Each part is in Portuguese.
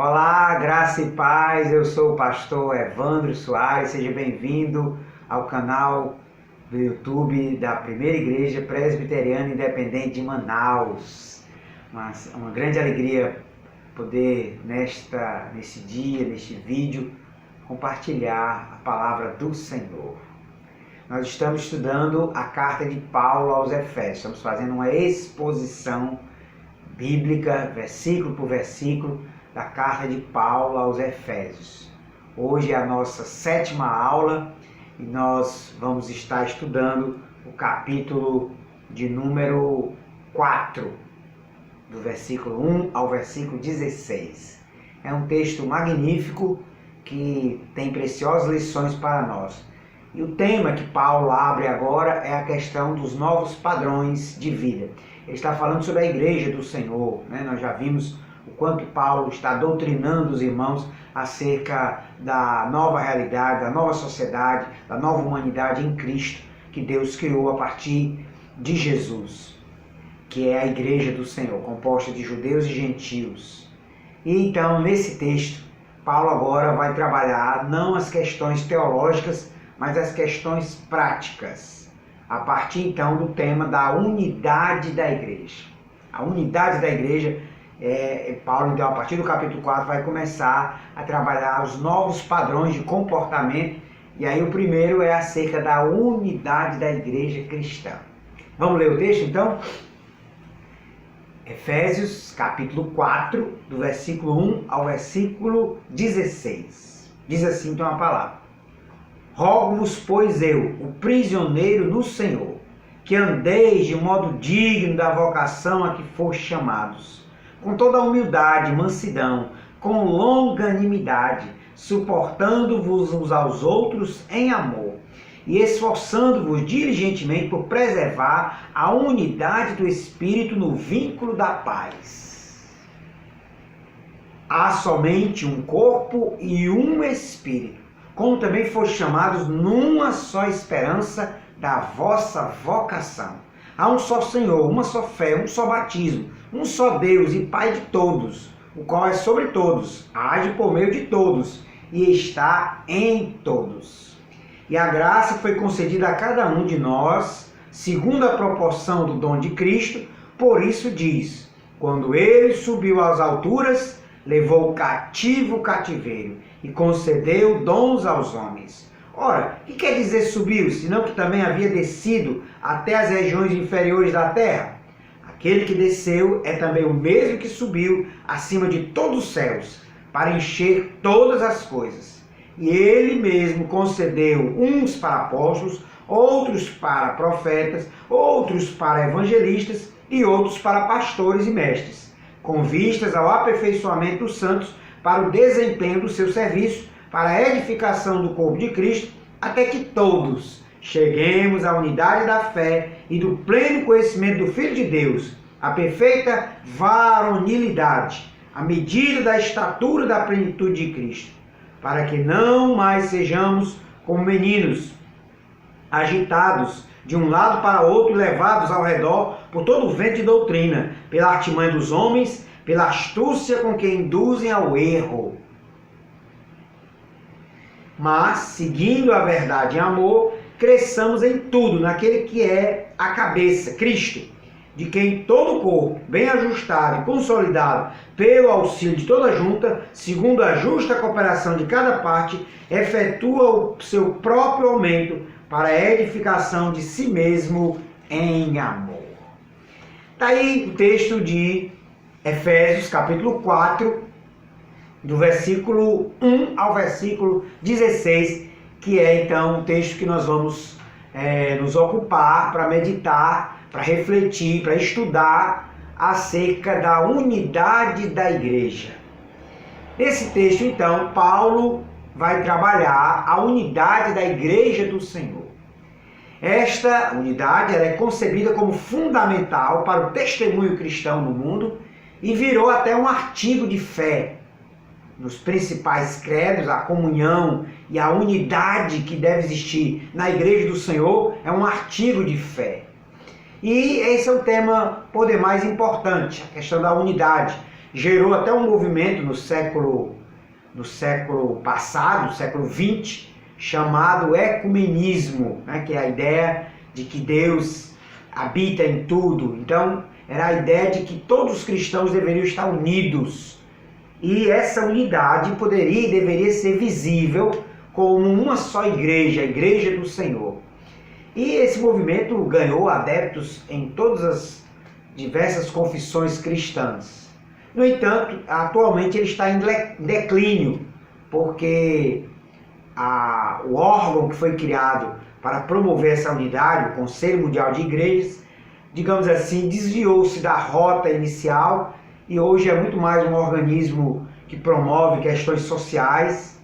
Olá, graça e paz, eu sou o pastor Evandro Soares, seja bem-vindo ao canal do YouTube da Primeira Igreja Presbiteriana Independente de Manaus. Uma grande alegria poder nesse dia, neste vídeo, compartilhar a palavra do Senhor. Nós estamos estudando a carta de Paulo aos Efésios, estamos fazendo uma exposição bíblica, versículo por versículo, da carta de Paulo aos Efésios. Hoje é a nossa 7ª aula e nós vamos estar estudando o capítulo de número 4, do versículo 1 ao versículo 16. É um texto magnífico que tem preciosas lições para nós. E o tema que Paulo abre agora é a questão dos novos padrões de vida. Ele está falando sobre a igreja do Senhor, né? Nós já vimos o quanto Paulo está doutrinando os irmãos acerca da nova realidade, da nova sociedade, da nova humanidade em Cristo, que Deus criou a partir de Jesus, que é a igreja do Senhor, composta de judeus e gentios. E então, nesse texto, Paulo agora vai trabalhar não as questões teológicas, mas as questões práticas, a partir então do tema da unidade da igreja. A unidade da igreja, Paulo então a partir do capítulo 4 vai começar a trabalhar os novos padrões de comportamento, e aí o primeiro é acerca da unidade da igreja cristã. Vamos ler o texto então? Efésios capítulo 4, do versículo 1 ao versículo 16. Diz assim então a palavra: Rogo-vos, pois eu, o prisioneiro no Senhor, que andeis de modo digno da vocação a que fostes chamados, com toda a humildade e mansidão, com longanimidade, suportando-vos uns aos outros em amor, e esforçando-vos diligentemente por preservar a unidade do Espírito no vínculo da paz. Há somente um corpo e um Espírito, como também foste chamados numa só esperança da vossa vocação. Há um só Senhor, uma só fé, um só batismo, um só Deus e Pai de todos, o qual é sobre todos, age por meio de todos e está em todos. E a graça foi concedida a cada um de nós, segundo a proporção do dom de Cristo. Por isso diz: quando ele subiu às alturas, levou cativo o cativeiro e concedeu dons aos homens. Ora, o que quer dizer subiu, senão que também havia descido até as regiões inferiores da terra? Aquele que desceu é também o mesmo que subiu acima de todos os céus, para encher todas as coisas. E ele mesmo concedeu uns para apóstolos, outros para profetas, outros para evangelistas e outros para pastores e mestres, com vistas ao aperfeiçoamento dos santos, para o desempenho do seu serviço, para a edificação do corpo de Cristo, até que todos cheguemos à unidade da fé e do pleno conhecimento do Filho de Deus, à perfeita varonilidade, à medida da estatura da plenitude de Cristo, para que não mais sejamos como meninos, agitados de um lado para outro, levados ao redor por todo o vento de doutrina, pela artimanha dos homens, pela astúcia com que induzem ao erro. Mas, seguindo a verdade em amor, cresçamos em tudo naquele que é a cabeça, Cristo, de quem todo o corpo, bem ajustado e consolidado pelo auxílio de toda a junta, segundo a justa cooperação de cada parte, efetua o seu próprio aumento para a edificação de si mesmo em amor. Está aí o texto de Efésios, capítulo 4, do versículo 1 ao versículo 16, que é então o texto que nós vamos nos ocupar para meditar, para refletir, para estudar acerca da unidade da igreja. Nesse texto, então, Paulo vai trabalhar a unidade da igreja do Senhor. Esta unidade ela é concebida como fundamental para o testemunho cristão no mundo e virou até um artigo de fé. Nos principais credos, a comunhão e a unidade que deve existir na igreja do Senhor é um artigo de fé. E esse é o tema por demais importante, a questão da unidade. gerou até um movimento no século passado, século XX, chamado ecumenismo, né? Que é a ideia de que Deus habita em tudo. Então, era a ideia de que todos os cristãos deveriam estar unidos. E essa unidade poderia e deveria ser visível como uma só igreja, a Igreja do Senhor. E esse movimento ganhou adeptos em todas as diversas confissões cristãs. No entanto, atualmente ele está em declínio, porque o órgão que foi criado para promover essa unidade, o Conselho Mundial de Igrejas, digamos assim, desviou-se da rota inicial e hoje é muito mais um organismo que promove questões sociais.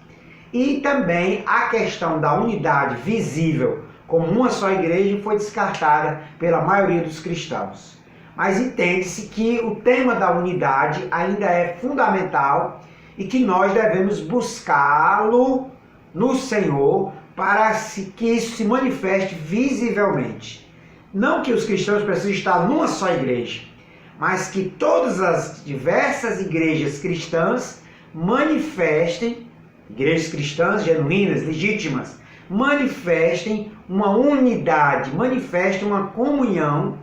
E também a questão da unidade visível como uma só igreja foi descartada pela maioria dos cristãos. Mas entende-se que o tema da unidade ainda é fundamental e que nós devemos buscá-lo no Senhor para que isso se manifeste visivelmente. Não que os cristãos precisem estar numa só igreja, mas que todas as diversas igrejas cristãs manifestem, igrejas cristãs genuínas, legítimas, manifestem uma unidade, manifestem uma comunhão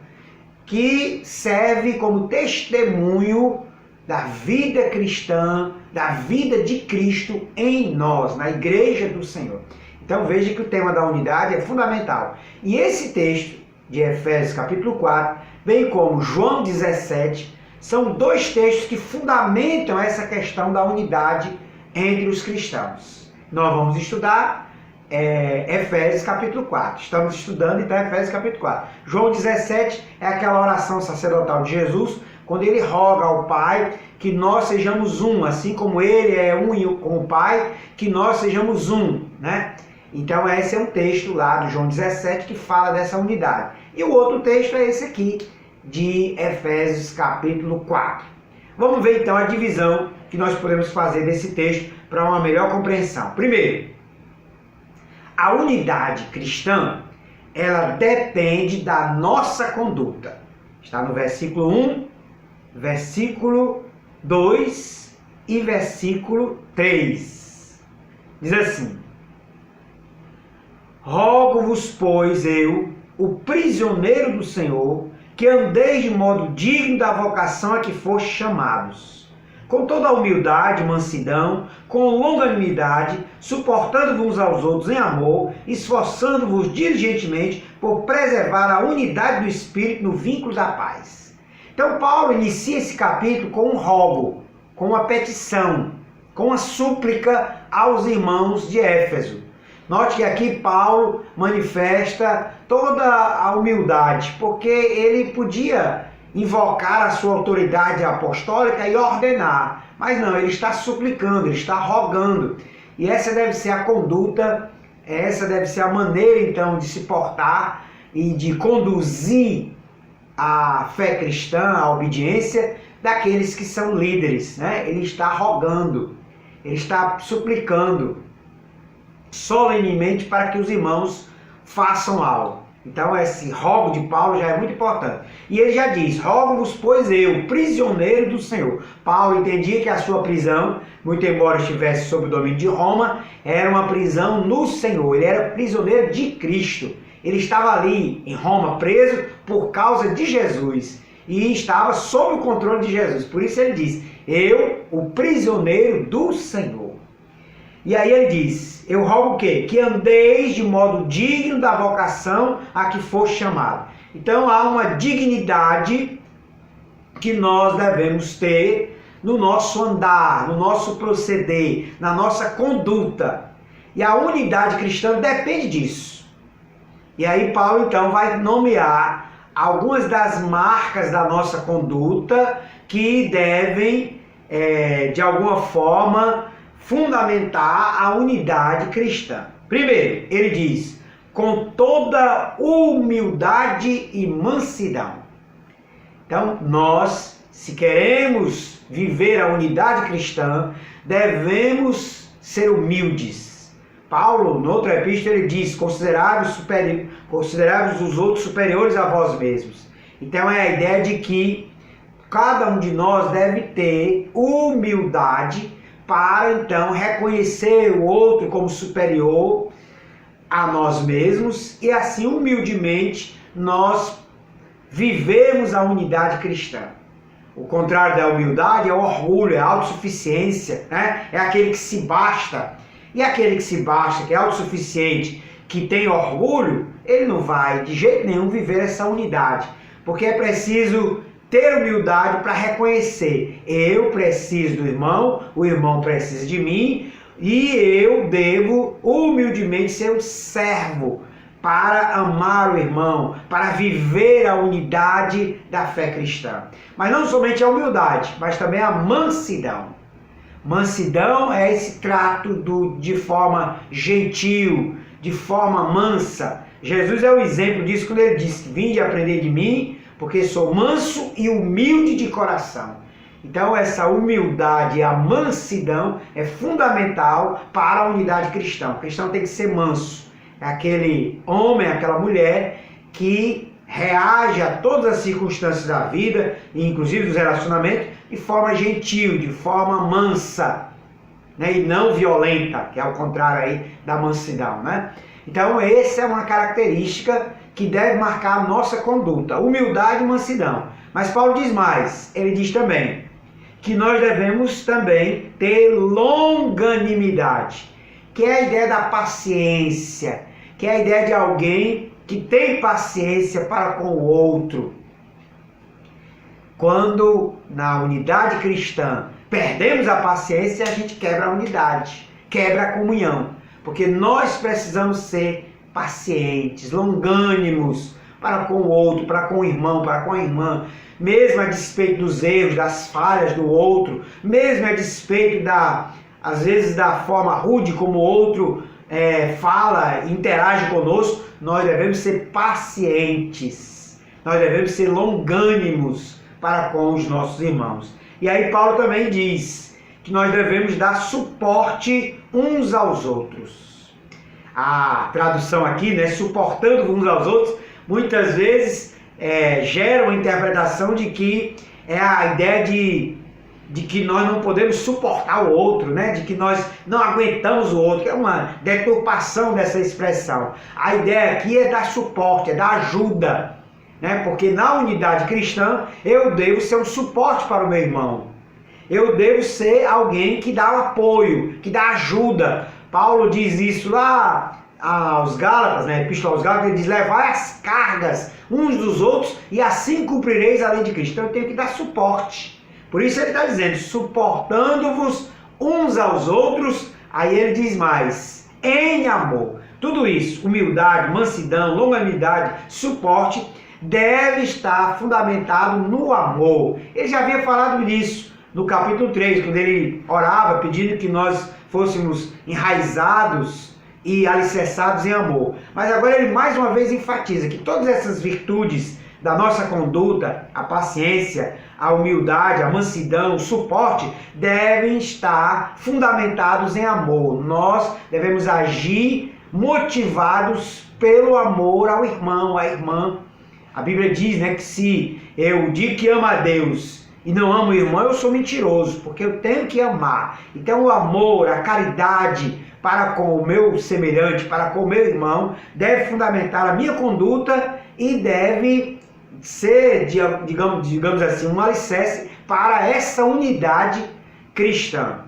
que serve como testemunho da vida cristã, da vida de Cristo em nós, na Igreja do Senhor. Então veja que o tema da unidade é fundamental. E esse texto de Efésios capítulo 4, bem como João 17, são dois textos que fundamentam essa questão da unidade entre os cristãos. Nós vamos estudar Efésios capítulo 4. Estamos estudando então Efésios capítulo 4. João 17 é aquela oração sacerdotal de Jesus, quando ele roga ao Pai que nós sejamos um, assim como ele é um com o Pai, que nós sejamos um, né? Então esse é um texto lá do João 17 que fala dessa unidade. E o outro texto é esse aqui, de Efésios capítulo 4. Vamos ver então a divisão que nós podemos fazer desse texto para uma melhor compreensão. Primeiro, a unidade cristã, ela depende da nossa conduta. Está no versículo 1, versículo 2 e versículo 3. Diz assim: Rogo-vos, pois, eu, o prisioneiro do Senhor, que andeis de modo digno da vocação a que foste chamados, com toda a humildade, mansidão, com longanimidade, suportando-vos uns aos outros em amor, esforçando-vos diligentemente por preservar a unidade do Espírito no vínculo da paz. Então Paulo inicia esse capítulo com um rogo, com uma petição, com uma súplica aos irmãos de Éfeso. Note que aqui Paulo manifesta toda a humildade, porque ele podia invocar a sua autoridade apostólica e ordenar, mas não, ele está suplicando, ele está rogando. E essa deve ser a conduta, essa deve ser a maneira então de se portar e de conduzir a fé cristã, a obediência daqueles que são líderes, né? Ele está rogando, ele está suplicando solenemente para que os irmãos façam algo. Então esse rogo de Paulo já é muito importante. E ele já diz: rogo-vos, pois eu, prisioneiro do Senhor. Paulo entendia que a sua prisão, muito embora estivesse sob o domínio de Roma, era uma prisão no Senhor. Ele era prisioneiro de Cristo. Ele estava ali em Roma preso por causa de Jesus. E estava sob o controle de Jesus. Por isso ele diz: eu, o prisioneiro do Senhor. E aí ele diz: eu rogo o quê? Que andeis de modo digno da vocação a que foste chamado. Então há uma dignidade que nós devemos ter no nosso andar, no nosso proceder, na nossa conduta. E a unidade cristã depende disso. E aí Paulo então vai nomear algumas das marcas da nossa conduta que devem, de alguma forma, fundamentar a unidade cristã. Primeiro, ele diz: com toda humildade e mansidão. Então, nós, se queremos viver a unidade cristã, devemos ser humildes. Paulo, no outro epístola, ele diz: considerai-vos os outros superiores a vós mesmos. Então, é a ideia de que cada um de nós deve ter humildade para então reconhecer o outro como superior a nós mesmos e assim humildemente nós vivemos a unidade cristã. O contrário da humildade é o orgulho, é a autossuficiência, né? É aquele que se basta. E aquele que se basta, que é autossuficiente, que tem orgulho, ele não vai de jeito nenhum viver essa unidade. Porque é preciso ter humildade para reconhecer: eu preciso do irmão, o irmão precisa de mim, e eu devo humildemente ser um servo para amar o irmão, para viver a unidade da fé cristã. Mas não somente a humildade, mas também a mansidão. Mansidão é esse trato de forma gentil, de forma mansa. Jesus é o exemplo disso quando ele disse: vinde aprender de mim, porque sou manso e humilde de coração. Então essa humildade e a mansidão é fundamental para a unidade cristã. O cristão tem que ser manso. É aquele homem, aquela mulher que reage a todas as circunstâncias da vida, inclusive dos relacionamentos, de forma gentil, de forma mansa, né? E não violenta, que é o contrário aí da mansidão, né? Então essa é uma característica que deve marcar a nossa conduta, humildade e mansidão. Mas Paulo diz mais, ele diz também que nós devemos também ter longanimidade, que é a ideia da paciência, que é a ideia de alguém que tem paciência para com o outro. Quando na unidade cristã perdemos a paciência, a gente quebra a unidade, quebra a comunhão, porque nós precisamos ser pacientes, longânimos para com o outro, para com o irmão, para com a irmã, mesmo a despeito dos erros, das falhas do outro, mesmo a despeito às vezes da forma rude como o outro fala, interage conosco, nós devemos ser pacientes, nós devemos ser longânimos para com os nossos irmãos. E aí Paulo também diz que nós devemos dar suporte uns aos outros. A tradução aqui, né, suportando uns aos outros, muitas vezes gera uma interpretação de que é a ideia de que nós não podemos suportar o outro, né? De que nós não aguentamos o outro, que é uma deturpação dessa expressão. A ideia aqui é dar suporte, é dar ajuda, né? Porque na unidade cristã eu devo ser um suporte para o meu irmão. Eu devo ser alguém que dá apoio, que dá ajuda. Paulo diz isso lá aos Gálatas, né? Epístola aos Gálatas, ele diz: levai as cargas uns dos outros e assim cumprireis a lei de Cristo. Então eu tenho que dar suporte. Por isso ele está dizendo, suportando-vos uns aos outros. Aí ele diz mais, em amor. Tudo isso, humildade, mansidão, longanimidade, suporte, deve estar fundamentado no amor. Ele já havia falado nisso no capítulo 3, quando ele orava pedindo que nós fôssemos enraizados e alicerçados em amor. Mas agora ele mais uma vez enfatiza que todas essas virtudes da nossa conduta, a paciência, a humildade, a mansidão, o suporte, devem estar fundamentados em amor. Nós devemos agir motivados pelo amor ao irmão, à irmã. A Bíblia diz, né, que se eu digo que amo a Deus e não amo o irmão, eu sou mentiroso, porque eu tenho que amar. Então o amor, a caridade para com o meu semelhante, para com o meu irmão, deve fundamentar a minha conduta e deve ser, digamos assim, um alicerce para essa unidade cristã.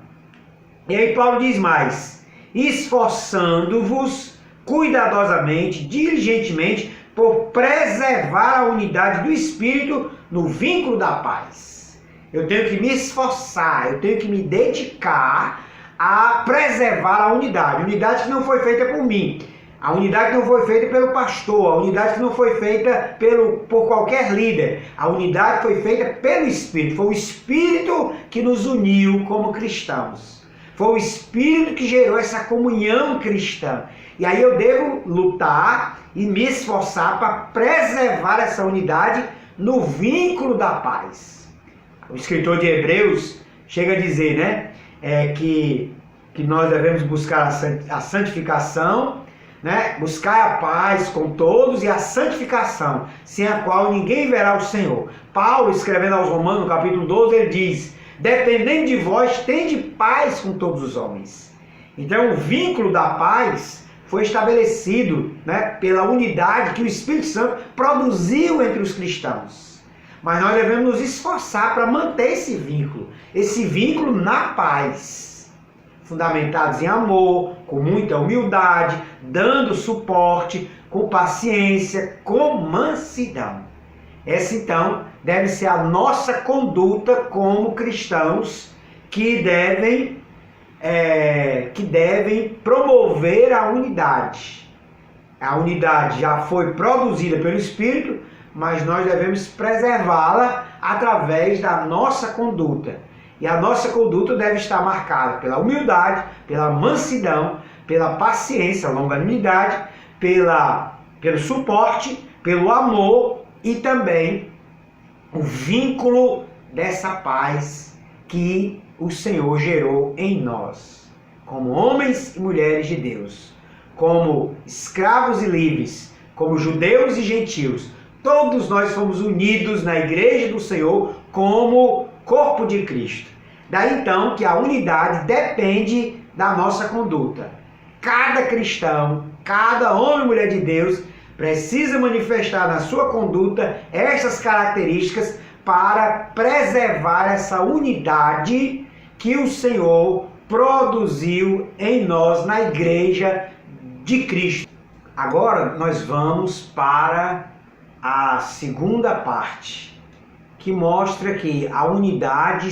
E aí Paulo diz mais, esforçando-vos cuidadosamente, diligentemente, por preservar a unidade do Espírito no vínculo da paz. Eu tenho que me esforçar, eu tenho que me dedicar a preservar a unidade que não foi feita por mim. A unidade que não foi feita pelo pastor, a unidade que não foi feita por qualquer líder. A unidade foi feita pelo Espírito. Foi o Espírito que nos uniu como cristãos. Foi o Espírito que gerou essa comunhão cristã. E aí eu devo lutar e me esforçar para preservar essa unidade no vínculo da paz. O escritor de Hebreus chega a dizer, né, que nós devemos buscar a santificação, né? Buscai a paz com todos e a santificação, sem a qual ninguém verá o Senhor. Paulo, escrevendo aos Romanos, no capítulo 12, ele diz: dependendo de vós, tende paz com todos os homens. Então, o vínculo da paz foi estabelecido, né, pela unidade que o Espírito Santo produziu entre os cristãos. Mas nós devemos nos esforçar para manter esse vínculo na paz, fundamentados em amor, com muita humildade, dando suporte, com paciência, com mansidão. Essa, então, deve ser a nossa conduta como cristãos que devem promover a unidade. A unidade já foi produzida pelo Espírito, mas nós devemos preservá-la através da nossa conduta. E a nossa conduta deve estar marcada pela humildade, pela mansidão, pela paciência, longanimidade, pelo suporte, pelo amor e também o vínculo dessa paz que o Senhor gerou em nós, como homens e mulheres de Deus, como escravos e livres, como judeus e gentios. Todos nós fomos unidos na igreja do Senhor como corpo de Cristo. Daí então que a unidade depende da nossa conduta. Cada cristão, cada homem e mulher de Deus precisa manifestar na sua conduta essas características para preservar essa unidade que o Senhor produziu em nós, na igreja de Cristo. Agora nós vamos para a segunda parte, que mostra que a unidade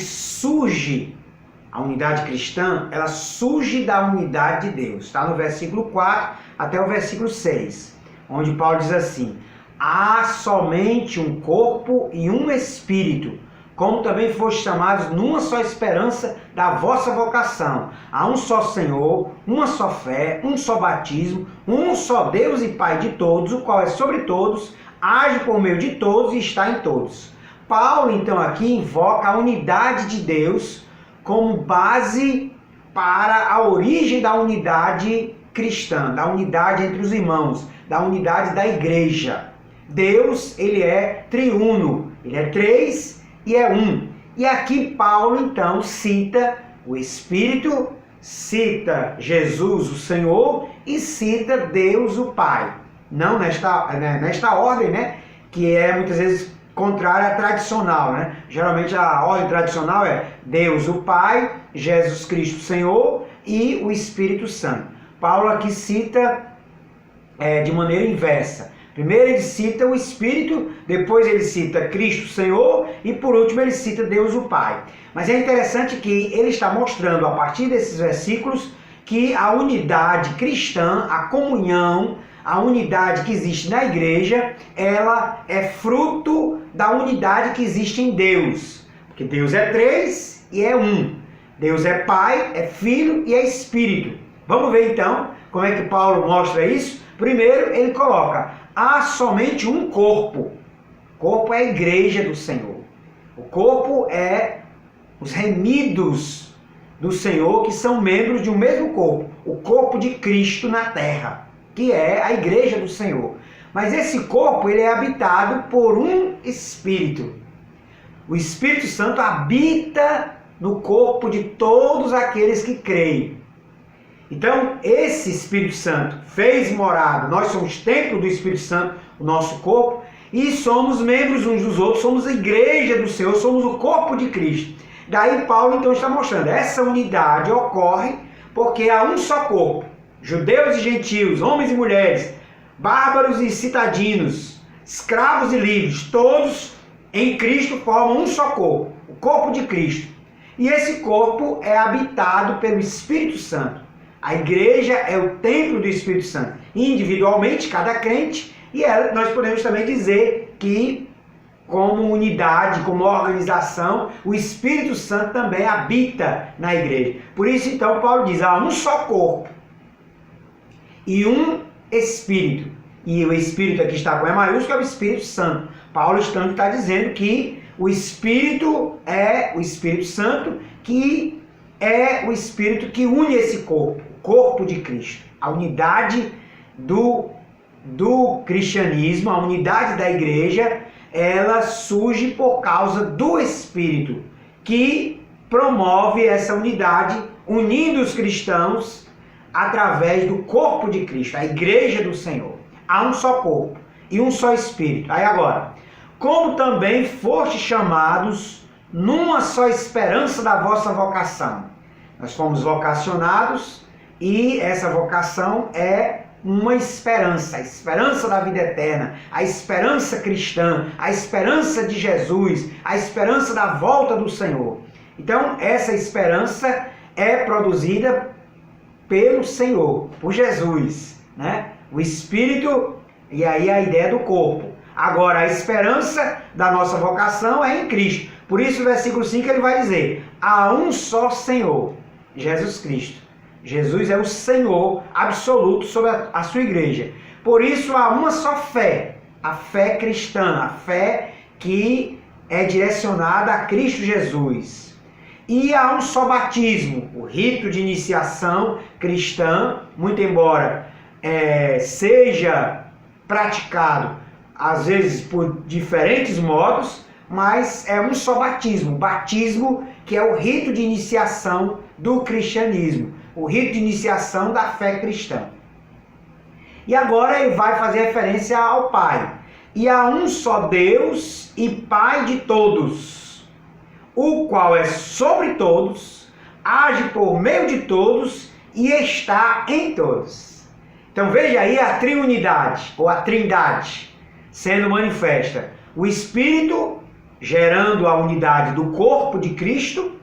cristã, ela surge da unidade de Deus. Está no versículo 4 até o versículo 6, onde Paulo diz assim: há somente um corpo e um espírito, como também fostes chamados numa só esperança da vossa vocação. Há um só Senhor, uma só fé, um só batismo, um só Deus e Pai de todos, o qual é sobre todos, age por meio de todos e está em todos. Paulo, então, aqui invoca a unidade de Deus como base para a origem da unidade cristã, da unidade entre os irmãos, da unidade da igreja. Deus, ele é triuno, ele é três e é um. E aqui Paulo, então, cita o Espírito, cita Jesus, o Senhor, e cita Deus, o Pai. Não nesta ordem, né, que é muitas vezes contrária à tradicional, né? Geralmente a ordem tradicional é Deus, o Pai, Jesus Cristo, o Senhor, e o Espírito Santo. Paulo aqui cita de maneira inversa. Primeiro ele cita o Espírito, depois ele cita Cristo, Senhor, e por último ele cita Deus, o Pai. Mas é interessante que ele está mostrando a partir desses versículos que a unidade cristã, a comunhão, a unidade que existe na igreja, ela é fruto da unidade que existe em Deus. Porque Deus é três e é um. Deus é Pai, é Filho e é Espírito. Vamos ver então como é que Paulo mostra isso? Primeiro ele coloca: há somente um corpo. O corpo é a igreja do Senhor. O corpo é os remidos do Senhor, que são membros de um mesmo corpo. O corpo de Cristo na terra, que é a igreja do Senhor. Mas esse corpo, ele é habitado por um Espírito. O Espírito Santo habita no corpo de todos aqueles que creem. Então, esse Espírito Santo fez morada. Nós somos templo do Espírito Santo, o nosso corpo, e somos membros uns dos outros, somos a igreja do Senhor, somos o corpo de Cristo. Daí Paulo então está mostrando, essa unidade ocorre porque há um só corpo. Judeus e gentios, homens e mulheres, bárbaros e citadinos, escravos e livres, todos em Cristo formam um só corpo, o corpo de Cristo. E esse corpo é habitado pelo Espírito Santo. A igreja é o templo do Espírito Santo. Individualmente, cada crente, e nós podemos também dizer que, como unidade, como organização, o Espírito Santo também habita na igreja. Por isso, então, Paulo diz, há um só corpo e um Espírito. E o Espírito aqui está com E maiúsculo, é o Espírito Santo. Paulo está dizendo que o Espírito é o Espírito Santo, que é o Espírito que une esse corpo, o corpo de Cristo. A unidade do cristianismo, a unidade da igreja, ela surge por causa do Espírito, que promove essa unidade, unindo os cristãos através do corpo de Cristo, a igreja do Senhor. Há um só corpo e um só Espírito. Aí agora, como também foste chamados numa só esperança da vossa vocação. Nós fomos vocacionados e essa vocação é uma esperança, a esperança da vida eterna, a esperança cristã, a esperança de Jesus, a esperança da volta do Senhor. Então, essa esperança é produzida pelo Senhor, por Jesus, né? O Espírito, e aí a ideia do corpo. Agora, a esperança da nossa vocação é em Cristo. Por isso, no versículo 5 ele vai dizer: há um só Senhor, Jesus Cristo. Jesus é o Senhor absoluto sobre a sua igreja. Por isso, há uma só fé, a fé cristã, a fé que é direcionada a Cristo Jesus. E há um só batismo, o rito de iniciação cristã, muito embora seja praticado às vezes por diferentes modos, mas é um só batismo, batismo que é o rito de iniciação do cristianismo, o rito de iniciação da fé cristã. E agora ele vai fazer referência ao Pai. E há um só Deus e Pai de todos, o qual é sobre todos, age por meio de todos e está em todos. Então veja aí a triunidade, ou a trindade, sendo manifesta. O Espírito gerando a unidade do corpo de Cristo,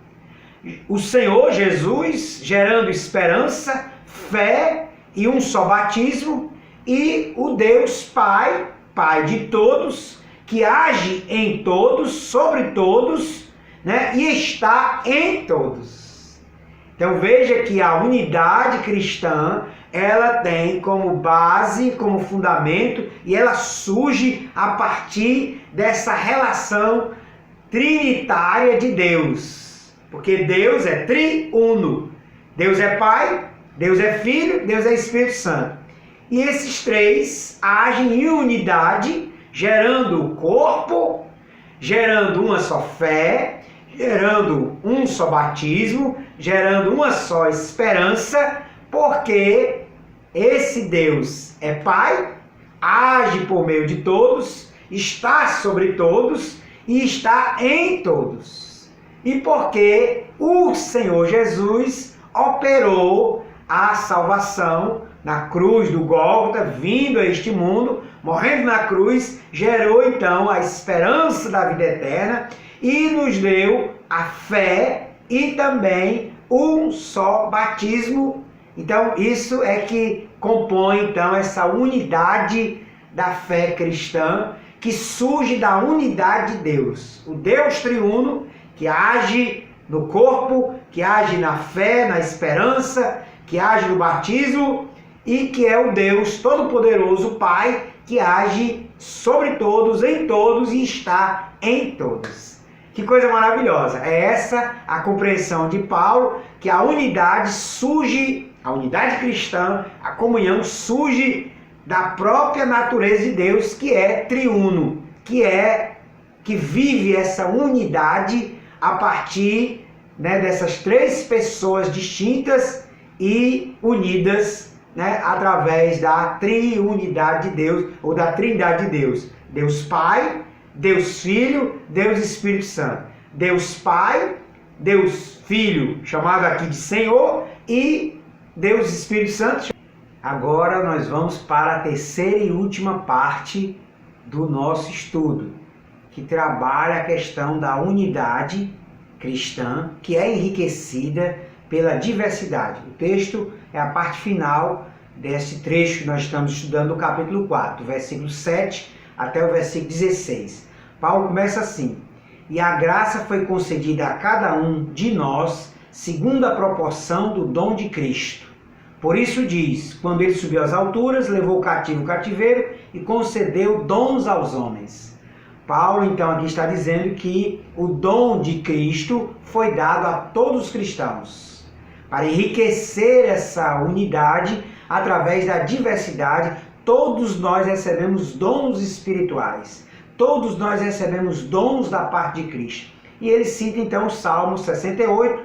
o Senhor Jesus gerando esperança, fé e um só batismo, e o Deus Pai, Pai de todos, que age em todos, sobre todos, né, e está em todos. Então veja que a unidade cristã, ela tem como base, como fundamento, e ela surge a partir dessa relação trinitária de Deus. Porque Deus é triuno. Deus é Pai, Deus é Filho, Deus é Espírito Santo. E esses três agem em unidade, gerando o corpo, gerando uma só fé, gerando um só batismo, gerando uma só esperança, porque esse Deus é Pai, age por meio de todos, está sobre todos e está em todos. E porque o Senhor Jesus operou a salvação na cruz do Gólgota, vindo a este mundo, morrendo na cruz, gerou então a esperança da vida eterna e nos deu a fé e também um só batismo. Então isso é que compõe então essa unidade da fé cristã, que surge da unidade de Deus. O Deus triuno que age no corpo, que age na fé, na esperança, que age no batismo, e que é o Deus Todo-Poderoso, Pai, que age sobre todos, em todos e está em todos. Que coisa maravilhosa! É essa a compreensão de Paulo, que a unidade surge, a unidade cristã, a comunhão surge da própria natureza de Deus, que é triuno, que vive essa unidade a partir, né, dessas três pessoas distintas e unidas, né, através da triunidade de Deus, ou da trindade de Deus. Deus Pai, Deus Filho, Deus Espírito Santo. Deus Pai, Deus Filho, chamado aqui de Senhor, e Deus Espírito Santo. Agora nós vamos para a terceira e última parte do nosso estudo, que trabalha a questão da unidade cristã, que é enriquecida pela diversidade. O texto é a parte final desse trecho que nós estamos estudando, do capítulo 4, do versículo 7 até o versículo 16. Paulo começa assim: e a graça foi concedida a cada um de nós, segundo a proporção do dom de Cristo. Por isso diz, quando ele subiu às alturas, levou cativo o cativeiro e concedeu dons aos homens. Paulo, então, aqui está dizendo que o dom de Cristo foi dado a todos os cristãos, para enriquecer essa unidade através da diversidade, todos nós recebemos dons espirituais. Todos nós recebemos dons da parte de Cristo. E ele cita então o Salmo 68,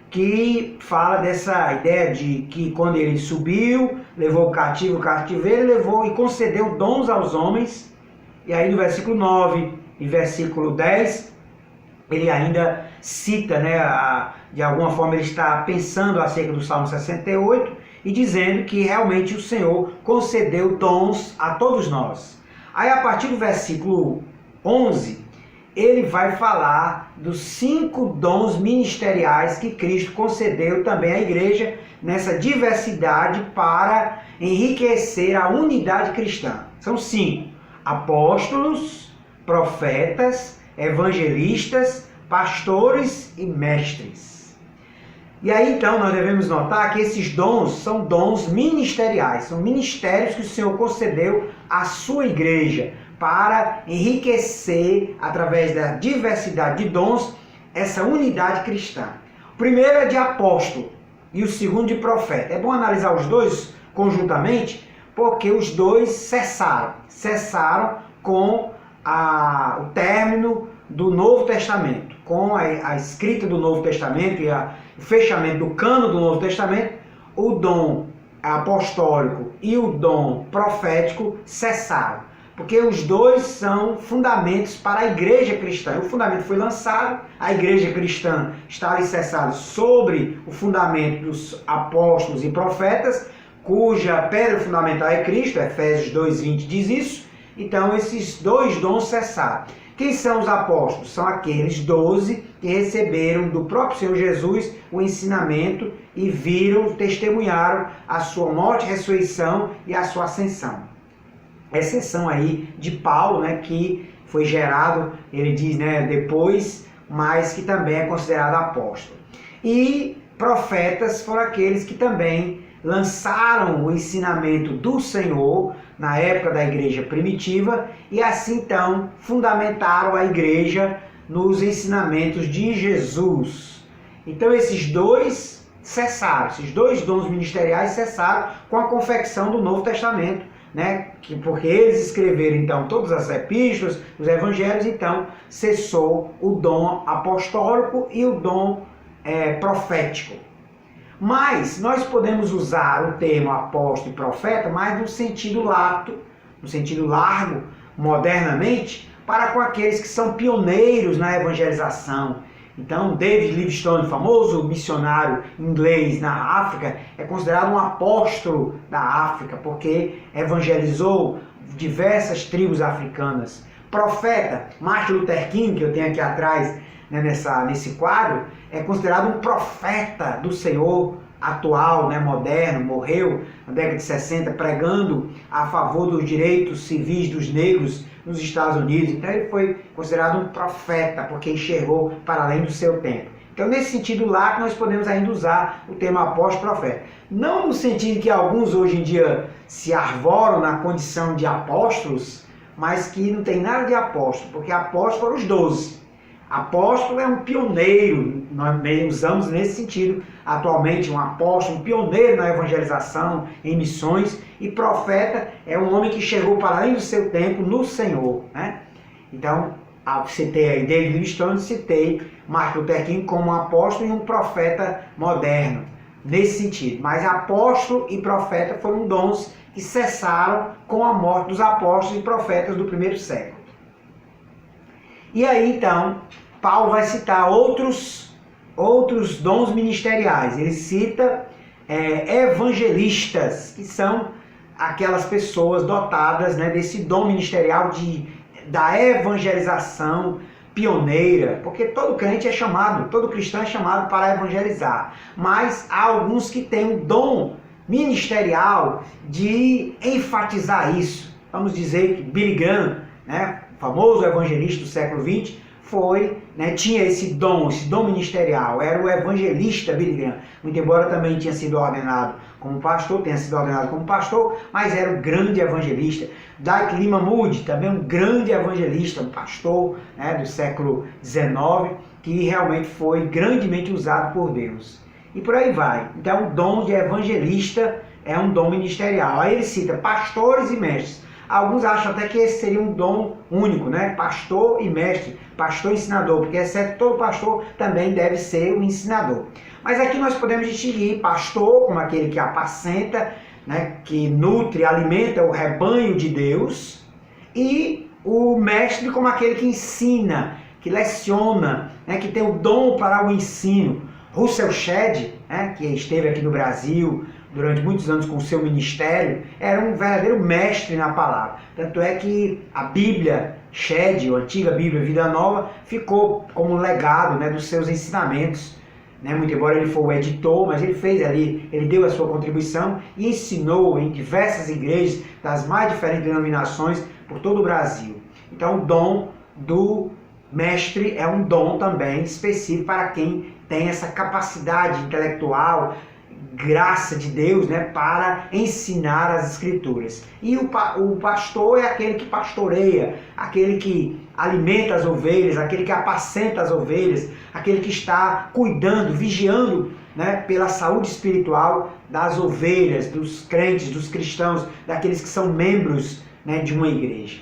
que fala dessa ideia de que quando ele subiu, levou o cativeiro, levou e concedeu dons aos homens. E aí no versículo 9 e versículo 10, ele ainda cita, de alguma forma ele está pensando acerca do Salmo 68 e dizendo que realmente o Senhor concedeu dons a todos nós. Aí a partir do versículo 11, ele vai falar dos 5 dons ministeriais que Cristo concedeu também à igreja nessa diversidade para enriquecer a unidade cristã. São 5: apóstolos, profetas, evangelistas, pastores e mestres. E aí então nós devemos notar que esses dons são dons ministeriais, são ministérios que o Senhor concedeu à sua igreja para enriquecer, através da diversidade de dons, essa unidade cristã. O primeiro é de apóstolo e o segundo de profeta. É bom analisar os dois conjuntamente, porque os dois cessaram com o término do Novo Testamento, com a escrita do Novo Testamento e o fechamento do cano do Novo Testamento. O dom apostólico e o dom profético cessaram, porque os dois são fundamentos para a igreja cristã. O fundamento foi lançado, a igreja cristã está alicerçada sobre o fundamento dos apóstolos e profetas, cuja pedra fundamental é Cristo. Efésios 2:20 diz isso. Então esses dois dons cessaram. Quem são os apóstolos? São aqueles 12 que receberam do próprio Senhor Jesus o ensinamento e viram, testemunharam a sua morte, ressurreição e a sua ascensão. Exceção aí de Paulo, que foi gerado, ele diz, depois, mas que também é considerado apóstolo. E profetas foram aqueles que também lançaram o ensinamento do Senhor na época da igreja primitiva e assim então fundamentaram a igreja nos ensinamentos de Jesus. Então esses dois cessaram, esses dois dons ministeriais cessaram com a confecção do Novo Testamento, porque eles escreveram então todas as epístolas, os evangelhos, então cessou o dom apostólico e o dom profético. Mas nós podemos usar o termo apóstolo e profeta mais no sentido lato, no sentido largo, modernamente, para com aqueles que são pioneiros na evangelização. Então, David Livingstone, famoso missionário inglês na África, é considerado um apóstolo da África, porque evangelizou diversas tribos africanas. Profeta, Martin Luther King, que eu tenho aqui atrás, nesse quadro, é considerado um profeta do Senhor atual, moderno, morreu na década de 60 pregando a favor dos direitos civis dos negros nos Estados Unidos. Então ele foi considerado um profeta, porque enxergou para além do seu tempo. Então nesse sentido lá que nós podemos ainda usar o termo apóstolo e profeta. Não no sentido que alguns hoje em dia se arvoram na condição de apóstolos, mas que não tem nada de apóstolo, porque apóstolos foram os 12. Apóstolo é um pioneiro, nós usamos nesse sentido atualmente, um apóstolo, um pioneiro na evangelização, em missões, e profeta é um homem que chegou para além do seu tempo no Senhor. Então, citei aí David Livingstone, citei Martin Luther King como um apóstolo e um profeta moderno, nesse sentido. Mas apóstolo e profeta foram dons que cessaram com a morte dos apóstolos e profetas do primeiro século. E aí, então, Paulo vai citar outros dons ministeriais. Ele cita evangelistas, que são aquelas pessoas dotadas desse dom ministerial da evangelização pioneira, porque todo crente é chamado, todo cristão é chamado para evangelizar. Mas há alguns que têm o dom ministerial de enfatizar isso. Vamos dizer que Billy Graham, famoso evangelista do século XX, tinha esse dom ministerial, era o evangelista Billy Graham. Muito embora também tenha sido ordenado como pastor, mas era um grande evangelista. Dyke Lima Moody, também um grande evangelista, um pastor do século XIX, que realmente foi grandemente usado por Deus. E por aí vai. Então o dom de evangelista é um dom ministerial. Aí ele cita pastores e mestres. Alguns acham até que esse seria um dom único, né? Pastor e mestre, pastor e ensinador, porque exceto todo pastor também deve ser um ensinador. Mas aqui nós podemos distinguir pastor como aquele que apacenta, né? Que nutre, alimenta o rebanho de Deus, e o mestre como aquele que ensina, que leciona, né? Que tem o dom para o ensino. Russell Shedd, né? Que esteve aqui no Brasil durante muitos anos com o seu ministério, era um verdadeiro mestre na palavra. Tanto é que a Bíblia Shedd, a antiga Bíblia Vida Nova, ficou como um legado, né, dos seus ensinamentos. Né? Muito embora ele for o editor, mas ele fez ali, ele deu a sua contribuição e ensinou em diversas igrejas das mais diferentes denominações por todo o Brasil. Então o dom do mestre é um dom também específico para quem tem essa capacidade intelectual, graça de Deus, né, para ensinar as Escrituras. E o pastor é aquele que pastoreia, aquele que alimenta as ovelhas, aquele que apacenta as ovelhas, aquele que está cuidando, vigiando, né, pela saúde espiritual das ovelhas, dos crentes, dos cristãos, daqueles que são membros, né, de uma igreja.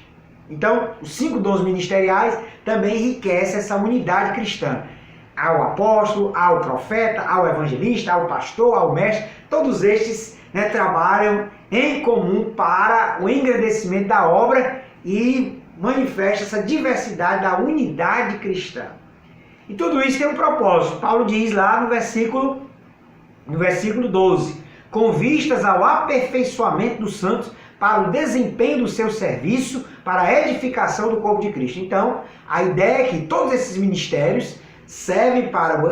Então, os 5 dons ministeriais também enriquecem essa unidade cristã. Ao apóstolo, ao profeta, ao evangelista, ao pastor, ao mestre, todos estes, né, trabalham em comum para o engrandecimento da obra e manifesta essa diversidade da unidade cristã. E tudo isso tem um propósito. Paulo diz lá no versículo 12, com vistas ao aperfeiçoamento dos santos para o desempenho do seu serviço, para a edificação do corpo de Cristo. Então, a ideia é que todos esses ministérios serve para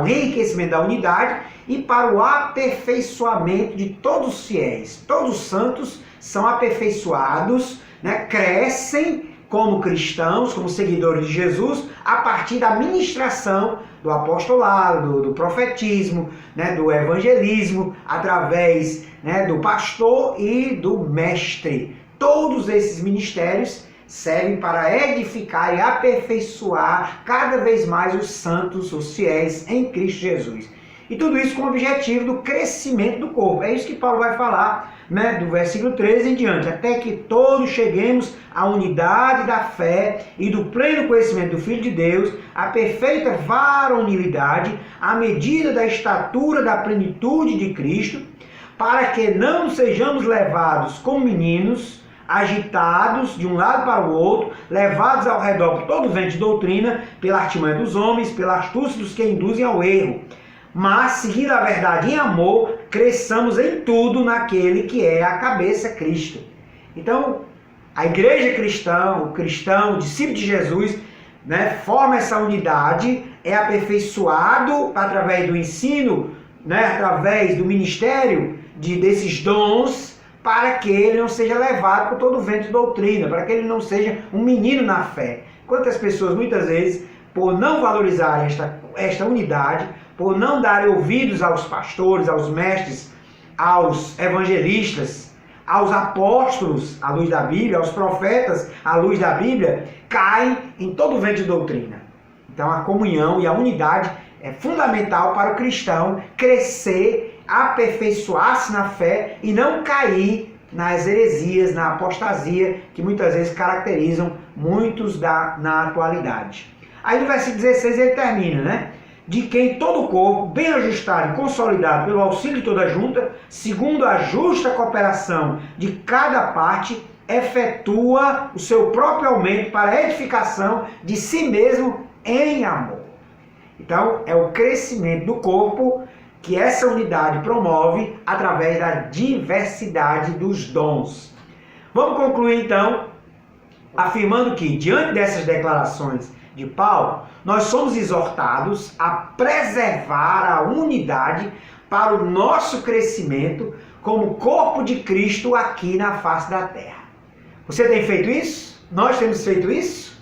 o enriquecimento da unidade e para o aperfeiçoamento de todos os fiéis. Todos os santos são aperfeiçoados, né, crescem como cristãos, como seguidores de Jesus, a partir da ministração do apostolado, do profetismo, né, do evangelismo, através, né, do pastor e do mestre. Todos esses ministérios servem para edificar e aperfeiçoar cada vez mais os santos, os fiéis em Cristo Jesus. E tudo isso com o objetivo do crescimento do corpo. É isso que Paulo vai falar, né, do versículo 13 em diante. Até que todos cheguemos à unidade da fé e do pleno conhecimento do Filho de Deus, à perfeita varonilidade, à medida da estatura da plenitude de Cristo, para que não sejamos levados como meninos, agitados de um lado para o outro, levados ao redor por todo vento de doutrina, pela artimanha dos homens, pela astúcia dos que induzem ao erro. Mas, seguindo a verdade em amor, cresçamos em tudo naquele que é a cabeça, Cristo. Então, a igreja cristã, o cristão, o discípulo de Jesus, né, forma essa unidade, é aperfeiçoado através do ensino, né, através do ministério desses dons, para que ele não seja levado por todo o vento de doutrina, para que ele não seja um menino na fé. Quantas pessoas, muitas vezes, por não valorizar esta unidade, por não darem ouvidos aos pastores, aos mestres, aos evangelistas, aos apóstolos, à luz da Bíblia, aos profetas, à luz da Bíblia, caem em todo o vento de doutrina. Então a comunhão e a unidade é fundamental para o cristão crescer, aperfeiçoar-se na fé e não cair nas heresias, na apostasia que muitas vezes caracterizam muitos na atualidade. Aí no versículo 16 ele termina, né? De quem todo o corpo, bem ajustado e consolidado pelo auxílio de toda a junta, segundo a justa cooperação de cada parte, efetua o seu próprio aumento para a edificação de si mesmo em amor. Então, é o crescimento do corpo que essa unidade promove através da diversidade dos dons. Vamos concluir então, afirmando que, diante dessas declarações de Paulo, nós somos exortados a preservar a unidade para o nosso crescimento como corpo de Cristo aqui na face da terra. Você tem feito isso? Nós temos feito isso?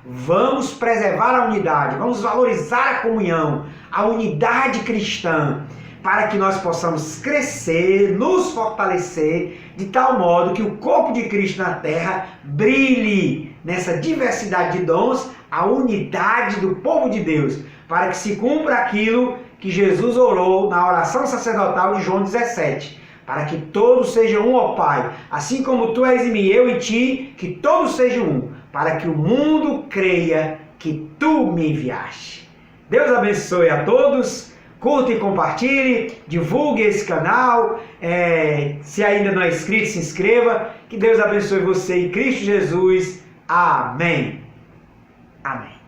Vamos preservar a unidade, vamos valorizar a comunhão, a unidade cristã, para que nós possamos crescer, nos fortalecer, de tal modo que o corpo de Cristo na terra brilhe nessa diversidade de dons, a unidade do povo de Deus, para que se cumpra aquilo que Jesus orou na oração sacerdotal de João 17, para que todos sejam um, ó Pai, assim como tu és em mim, eu em ti, que todos sejam um, para que o mundo creia que tu me enviaste. Deus abençoe a todos, curta e compartilhe, divulgue esse canal, se ainda não é inscrito, se inscreva, que Deus abençoe você em Cristo Jesus. Amém. Amém.